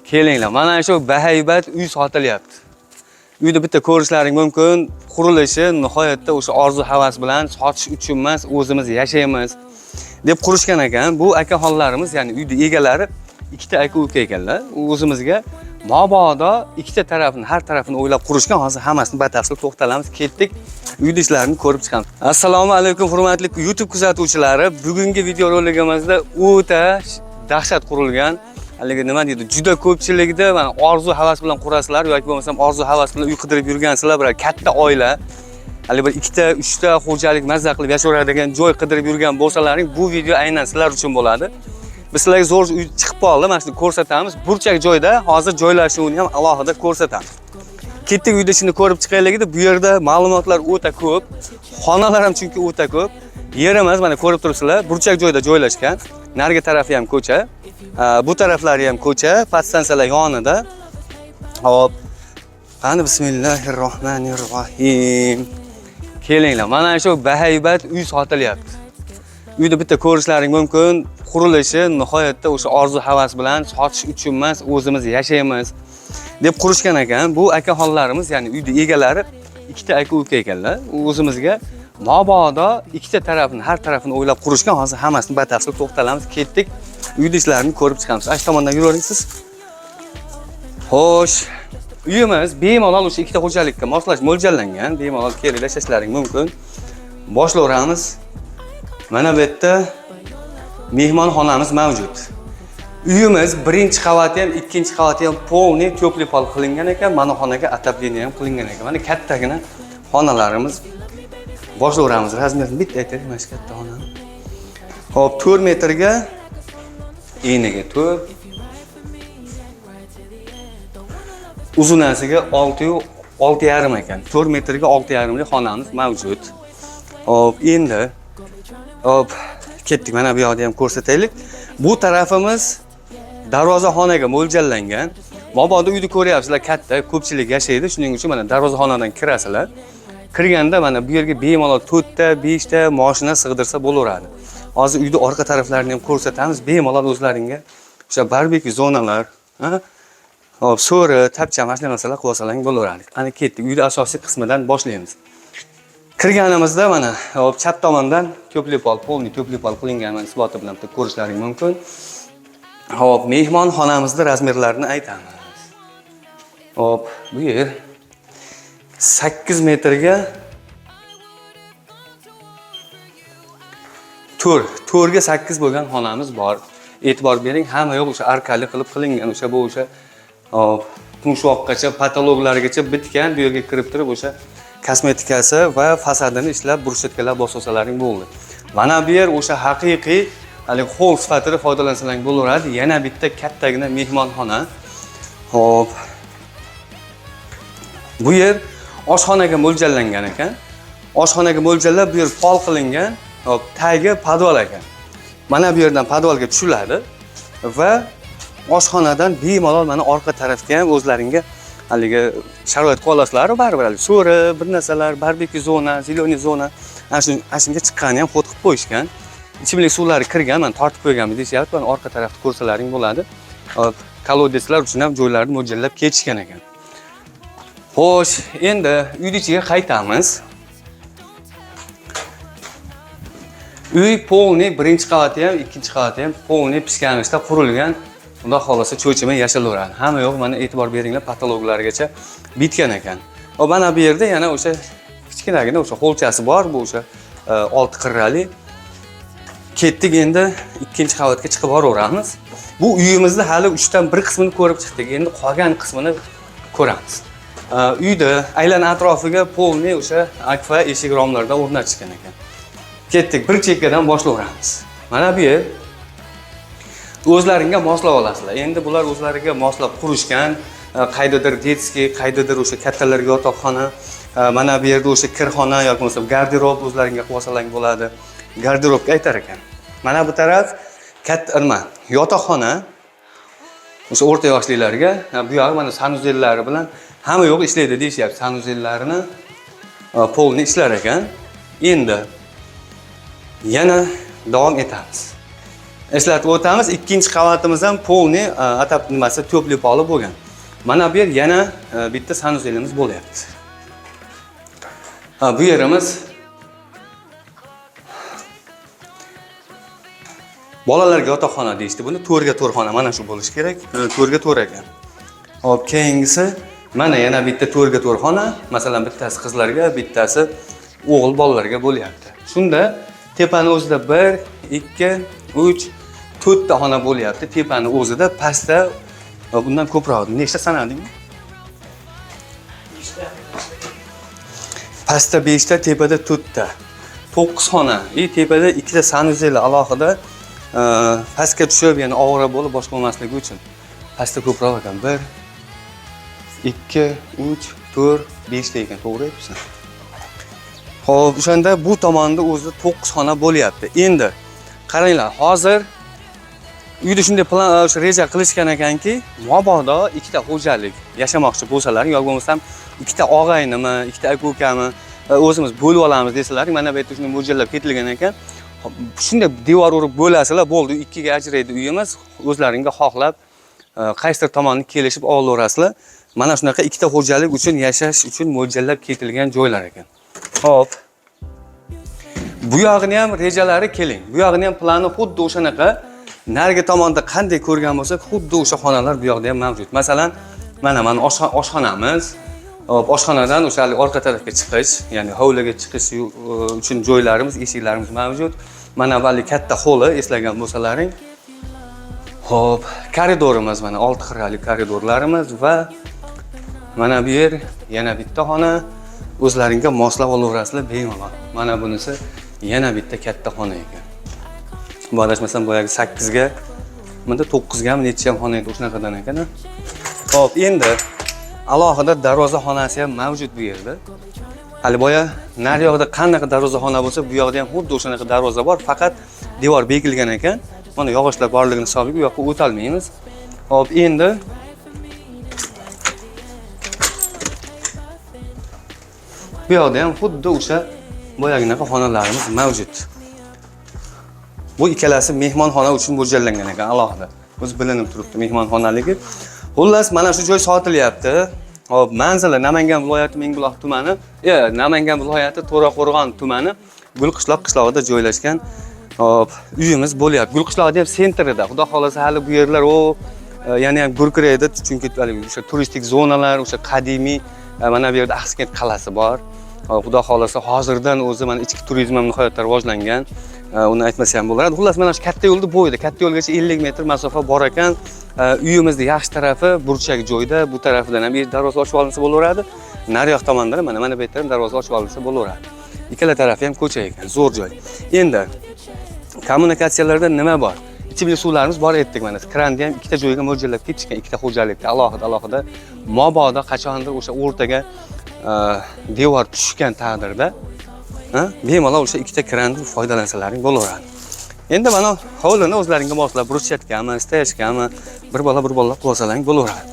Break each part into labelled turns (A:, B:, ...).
A: Kelinglar, mana shu bahaybat uy sotilyapti. Uyda bitta ko'rishlaring mumkin. Qurilishi nihoyatda o'sha orzu havas bilan sotish uchun emas, o'zimiz yashaymiz deb qurishgan ekan. Bu akaxonlarimiz, ya'ni uyda egalari ikkita aka-uka ekanlar. O'zimizga mabodo ikkita tarafini, har tarafini o'ylab qurishgan. Hozir hammasini batafsil to'xtalamiz. Ketdik. Uyda ishlarini ko'rib chiqamiz. Assalomu alaykum hurmatli YouTube kuzatuvchilari. Bugungi video roligimizda o'ta dahshat qurilgan, haligi nima deydi, juda ko'pchilikda mana orzu havas bilan qurasizlar yoki bo'lmasam orzu havas bilan uy qidirib yurgansizlar, bir katta oila, hali bir ikkita, uchta xo'jalik mazza qilib yashaveradigan joy qidirib yurgan bo'lsalaring, bu video aynan sizlar uchun bo'ladi. Biz sizlarga zo'r uy chiqib qoldi, mana shuni ko'rsatamiz. Burchak joyda hozir joylashuvini ham alohida ko'rsatamiz. Ketdik, uyda shuni ko'rib chiqaylik edi. Bu yerda ma'lumotlar o'ta ko'p, xonalar ham chunki o'ta ko'p. Yer emas, mana ko'rib turibsizlar, burchak joyda joylashgan. Narigi tarafi ham ko'cha, bu taraflari ham ko'cha, podstansiyalar yonida. Hop. Qani bismillahirrohmanirrohim. Kelinglar, mana shu bahaybat uy sotilyapti. Uyda bitta ko'rishlaring mumkin. Qurilishi nihoyatda o'sha orzu havas bilan sotish uchun emas, o'zimiz yashaymiz deb qurishgan ekan. Bu akaxonlarimiz, ya'ni uyda egalari ikkita aka-uka ekanlar. O'zimizga mabodo ikkita tarafini, har tarafini o'ylab qurishgan. Hozir hammasini batafsil to'xtalamiz. Ketdik. Uyda ishlarini ko'rib chiqamiz. Ash tomondan yuravering siz. Xo'sh, uyimiz bemalol o'sha ikkita xo'jalikka moslash mo'ljallangan. Bemalol kelib yashashlaring mumkin. Boshlayveramiz. Mana bu yerda mehmonxonamiz mavjud. Uyimiz birinchi qavati ham, ikkinchi qavati ham polniy teplый pol qilingan ekan. Mana xonaga atapleniya ham qilingan ekan. Mana kattagina xonalarimiz. Boshlayveramiz. Razmerini bitta aytaylik, mana shu katta xonani. Hop, 4 metrga eniga 4. Uzunasiga 6,5 ekan. 4 metrga 6,5 lik xonamiz mavjud. Hop, endi hop ketdik. Mana bu yoqda ham ko'rsataylik. Bu tarafimiz darvozaxonaga mo'ljallangan. Mabodo uyni ko'ryapsizlar, katta, ko'pchilik yashaydi. Shuning uchun mana darvozaxonadan kirasizlar. Kirganda mana bu yerga bemalol 4 ta, 5 ta mashina sig'dirsa bo'laveradi. Hozir uyda orqa taraflarini ham ko'rsatamiz. Bemalol o'zlaringga o'sha barbekyu zonalar, hop, so'ri, tapcha, mashina narsalar qilib olsalaring bo'laveradi. Qani ketdik. Uyda asosiy qismidan boshlaymiz. Kirganimizda mana hop chap tomondan teplый pol, polniy teplый pol qilingan isboti bilan ko'rishlaring mumkin. Hop, mehmonxonamizning razmerlarini aytamiz. Hop, bu yer 8 metrga 4 ga 8 bo'lgan xonamiz bor. E'tibor bering, hamma yo'q o'sha arkali qilib qilingan, o'sha bu o'sha tumshuqgacha, patologlargacha bitgan. Bu yerga kirib turib o'sha kosmetikasi va fasadini ishlab, brushetkalar bosolsalaring bo'ldi. Mana bu yer o'sha haqiqiy hali hol sifatida foydalansalaring bo'laveradi. Yana bitta kattagina mehmonxona. Hop. Bu yer oshxonaga mo'ljallangan ekan. Oshxonaga mo'ljallab bu yer pol qilingan. Hop, tagi podval ekan. Mana bu yerdan podvalga tushiladi va oshxonadan bemalol mana orqa tarafga ham o'zlaringga haligi sharoit qolasizlar, baribir so'ri, bir narsalar, barbekyu zona, zeleniy zona, ashunga chiqqanini ham xod qilib qo'yishgan. Ichimlik suvlari kirgan, men tortib qo'yganmi deyapti. Mana orqa tarafda ko'rsalaring bo'ladi. Hop, kolodeslar uchun ham joylarni mo'ljallab ketishgan ekan. Xo'sh, endi uyning ichiga qaytamiz. Uy polniy birinchi qavati ham, ikkinchi qavati ham polniy pishganlikda qurilgan. Xudo xolasa cho'chimay yashalaveradi. Hamma yo'q, mana e'tibor beringlar, patologlargacha bitgan ekan. Hop, mana bu yerda yana o'sha kichkinagina o'sha holchasi bor, bu o'sha 6 qirrali. Ketdik, endi ikkinchi qavatga chiqib boraveramiz. Bu uyimizni hali 3 dan 1 qismini ko'rib chiqdik. Endi qolgan qismini ko'ramiz. Uyda aylan atrofiga polniy o'sha akfa eshik romlardan o'rnatishgan ekan. Ketdik, bir chekkadan boshlayveramiz. Mana bu yer o'zlaringga moslab olasizlar. Endi bular o'zlariga moslab qurishgan, qaydadir detskiy, qaydadir o'sha kattalarga yotoqxona, mana bu yerda o'sha kirxona yoki bo'lmasa garderob o'zlaringga qilib olsalaring bo'ladi. Garderobga aytar ekan. Mana bu taraf katta nima? Yotoqxona. O'sha o'rta yoshlilarga, bu yoq mana sanuzellari bilan hamma yo'q ishlaydi deyishyapti. Sanuzellarini polni ishlar ekan. Endi yana davom etamiz. Eslatib o'tamiz, ikkinchi qavatimiz ham polni atab nimasi to'pli poli bo'lgan. Mana bu yer yana bitta sanuzelimiz bo'lyapti. Bu yerimiz bolalarga yotoqxona deyishdi. Buni to'rga to'rxona mana shu bo'lishi kerak. To'rga to'r ekan. Hop, keyingisi mana yana bitta to'rga to'rxona, masalan bittasi qizlarga, bittasi o'g'il bolalarga bo'lyapti. Shunda tepani o'zida 1, 2, 3, 4 ta xona bo'lyapti. Tepani o'zida pastda bundan ko'proq. Nechta sanadingmi? 5 ta. Pastda 5 ta, tepada 4 ta. 9 xona. Tepada 2 ta sanuzel alohida pastga tushib, ya'ni og'ir bo'lib boshqa bo'lmasligi uchun. Pastda ko'proq ekan. 1, 2, 3, 4, 5 ta ekan, to'g'ri aytibsan. Xo'p, o'shanda bu tomonda o'zi 9 xona bo'lyapti. Endi qaranglar, hozir uyda shunday plan reja qilishgan ekanki, mabodo ikkita xo'jalik yashamoqchi bo'lsalar, yoki bo'lmasam ikkita og'aynimi, ikkita aka-ukami o'zimiz bo'lib olamiz desalar, mana bu yerda shunday mo'ljallab ketilgan ekan. Shunday devor urib bo'lasizlar, bo'ldi, ikkiga ajraydi uyimiz, o'zlaringga xohlab qaysidir tomonni kelishib olaverasizlar. Mana shunaqa ikkita xo'jalik uchun yashash uchun mo'ljallab ketilgan joylar ekan. Xo'p. Bu yog'ini ham rejalari keling. Bu yog'ini ham plani xuddi o'shanaqa. Narigi tomonda qanday ko'rgan bo'lsak, xuddi o'sha xonalar bu yoqda ham mavjud. Masalan, mana oshxonamiz. Hop, oshxonadan o'sha orqa tarafga chiqish, ya'ni hovliga chiqish uchun joylarimiz, eshiklarimiz mavjud. Mana vali katta xoli eslagan bo'lsalaring. Hop, koridorimiz mana 6 xiralik koridorlarimiz va mana bu yer yana bitta xona. O'zlaringga moslab olaverasizlar bemalol. Mana bunisi yana bitta katta xona ekan. Bu adashmasam boyagi 8 ga, bunda 9 ga ham necha ham xona edi, o'shunaqadan ekan. Xo'p, endi alohida darvoza xonasi ham mavjud bu yerda. Hali boya nari yoqda qanaqa darvoza xona bo'lsa, bu yoqda ham xuddi o'shanaqa darvoza bor, faqat devor bekilgan ekan. Mana yog'ochlar borligini hisobiga u yoqqa o'ta olmaymiz. Xo'p, endi bu yoqda ham xuddi o'sha boyaginaqa xonalarimiz mavjud. Bu ikkalasi mehmonxona uchun mo'ljallangan ekan alohida. O'zi bilinib turibdi mehmonxonaligi. Xullas, mana shu joy sotilyapti. Hop, manzili Namangan viloyati Mingbuloq tumani, Namangan viloyati To'raqo'rg'on tumani Gulqishloq qishlog'ida joylashgan. Hop, uyimiz bo'lyapti. Gulqishloqda ham sentrida. Xudo xolasa hali bu yerlar yana ham gurkiraydi, chunki o'sha turistik zonalar, o'sha qadimiy mana bu yerda Axsikent qal'asi bor. Xudo xolasa hozirdan o'zi mana ichki turizm ham nihoyatda rivojlangan. Uni aytmasa ham bo'lardi. Xullas, mana shu katta yo'lni bo'yida, katta yo'lgacha 50 metr masofa bor ekan. Uyimizning yaxshi tarafi burchak joyda, bu tarafdan ham darvoza ochib olinsa bo'laveradi. Nariyoq tomondan mana bu yerda ham darvoza ochib olinsa bo'laveradi. Ikkala tarafi ham ko'cha ekan, zo'r joy. Endi kommunikatsiyalarda nima bor? Ichimlik suvlarimiz bor etdik mana. Kranni ham ikkita joyga mo'ljallab ketishgan, ikkita xo'jalikda alohida mabodo qachondir o'sha o'rtaga devor tushgan taqdirda, bemalol o'sha ikkita krandan foydalansalaring bo'laveradi. Endi mana hovlini o'zlaringga moslab bruschatkami, steyajkami, bir bola qilib olsalaring bo'laveradi.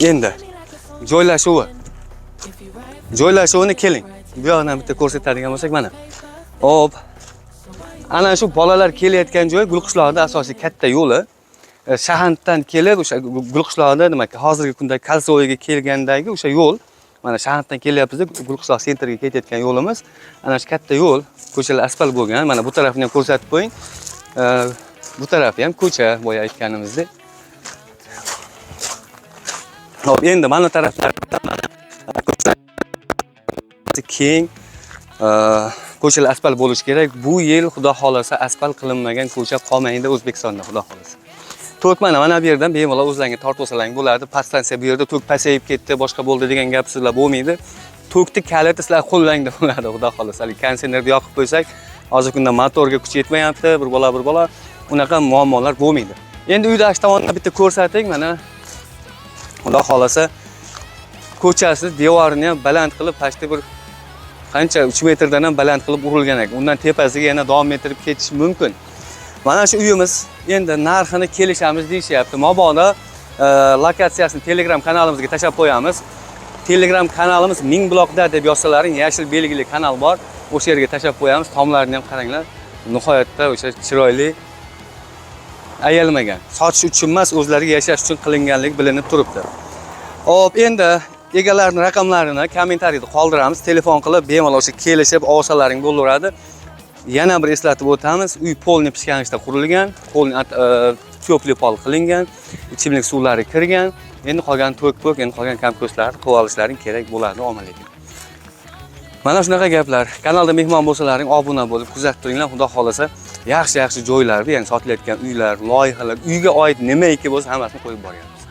A: Endi joylashuvini keling. Bu yoqdan bitta ko'rsatadigan bo'lsak mana. Hop. Ana shu bolalar kelayotgan joy Gulqishloqda asosiy katta yo'li. Shahardan kelib o'sha Gulqishloqda demak, hozirgi kunda Kalsoyga kelgandagi o'sha yo'l, mana shahardan kelyapmiz, Gulqishloq sentrga ketayotgan yo'limiz. Ana shu katta yo'l, ko'chalar asfalt bo'lgan. Mana bu tarafini ham ko'rsatib qo'ying. Bu tarafi ham ko'cha, boya aytganimizdek. Hop, endi mana taraflarda mana keng ko'chalar asfalt bo'lishi kerak. Bu yil xudo xolasa asfalt qilinmagan ko'cha qolmaydi O'zbekistonda, xudo xolasa. Tok mana bu yerdan bemalol o'zlaringga tortib olsalaring bo'ladi. Pastansiya bu yerda tok pasayib ketdi, boshqa bo'ldi degan gap sizlar bo'lmaydi. Tokni kaliti sizlar qo'llangda bo'ladi, xudo xolasa. Kondisionerni yoqib qo'ysak, hozirgi kunda motorga kuch yetmayapti, bir bola unaqa muammolar bo'lmaydi. Endi uyda ash tomondan bitta ko'rsating, mana xudo xolasa ko'chasi devorini ham baland qilib, pastda bir qancha 3 metrdan ham baland qilib urilgan ekan. Undan tepasiga yana davom ettirib ketish mumkin. Mana shu uyimiz endi narxini kelishamiz deyishyapti. Mabodo lokatsiyasini Telegram kanalimizga tashab qo'yamiz. Telegram kanalimiz Mingbuloqda deb yozsalaring, yashil belgili kanal bor. O'sha yerga tashab qo'yamiz. Tomlarini ham qaranglar. nihoyatda o'sha chiroyli ayalmagan. Sotish uchun emas, o'zlariga yashash uchun qilinganligi bilinib turibdi. Hop, endi egalarning raqamlarini kommentariyada qoldiramiz. Telefon qilib bemalol o'sha kelishib olsalaring bo'laveradi. Yana bir eslatib o'tamiz. Uy polni pishganishda qurilgan, polni ko'pli pol qilingan, ichimlik suvlari kirgan. Endi qolgan to'k-po'k, endi qolgan kompostlarni qilib olishlaring kerak bo'ladi ommaga. Mana shunaqa gaplar. Kanalda mehmon bo'lsalaring, obuna bo'lib kuzatib turinglar. Xudo xolasa, yaxshi joylarni, ya'ni sotilayotgan uylar, loyihalar, uyga oid nimaiki bo'lsa, hammasini qo'yib boryapmiz.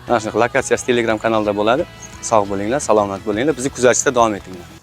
A: Mana shunaqa lokatsiyasi Telegram kanalida bo'ladi. Sog' bo'linglar, salomat bo'linglar. Bizni kuzatishda davom etinglar.